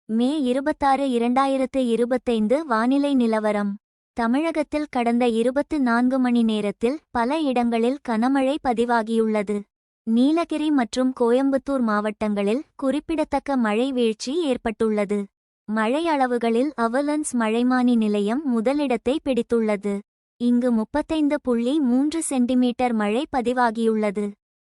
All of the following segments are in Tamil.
மே 26, 2025 வானிலை நிலவரம். தமிழகத்தில் கடந்த 24 மணி நேரத்தில் பல இடங்களில் கனமழை பதிவாகியுள்ளது. நீலகிரி மற்றும் கோயம்புத்தூர் மாவட்டங்களில் குறிப்பிடத்தக்க மழை வீழ்ச்சி ஏற்பட்டுள்ளது. மழை அளவுகளில் அவலன்ஸ் மழைமானி நிலையம் முதலிடத்தை பிடித்துள்ளது. இங்கு 35.3 சென்டிமீட்டர் மழை பதிவாகியுள்ளது.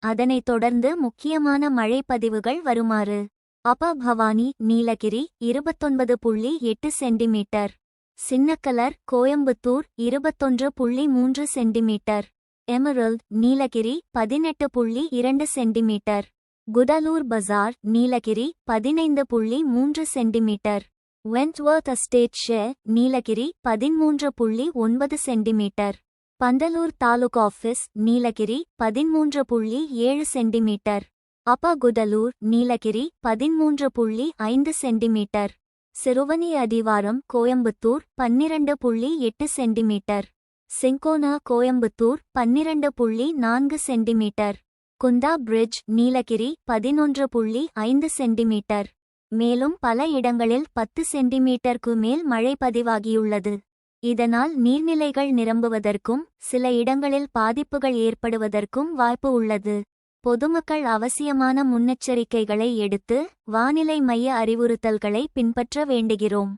அதனைத் தொடர்ந்து முக்கியமான மழை பதிவுகள் வருமாறு: upper Bhavani, Nilgiri 29.8 centimetre, Chinnakallar, Coimbatore 21.3 centimetre, Emerald, Nilgiri 18.2 centimetre, Gudalur Bazaar, Nilgiri 15.3 centimetre, Wentworth estate ஷே, Nilgiri 13.9 centimetre, Pandalur taluk office, Nilgiri 13.7 centimetre, upper Gudalur, Nilgiri 13.5 centimetre, Siruvani அடிவாரம், Coimbatore 12.8 centimetre, Cinchona, Coimbatore 12.4 centimetre, Kundah bridge, Nilgiri 11.5 centimetre. மேலும் பல இடங்களில் 10 சென்டிமீட்டருக்கு மேல் மழை பதிவாகியுள்ளது. இதனால் நீர்நிலைகள் நிரம்புவதற்கும் சில இடங்களில் பாதிப்புகள் ஏற்படுவதற்கும் வாய்ப்பு உள்ளது. பொதுமக்கள் அவசியமான முன்னெச்சரிக்கைகளை எடுத்து வானிலை மைய அறிவுறுத்தல்களை பின்பற்ற வேண்டுகிறோம்.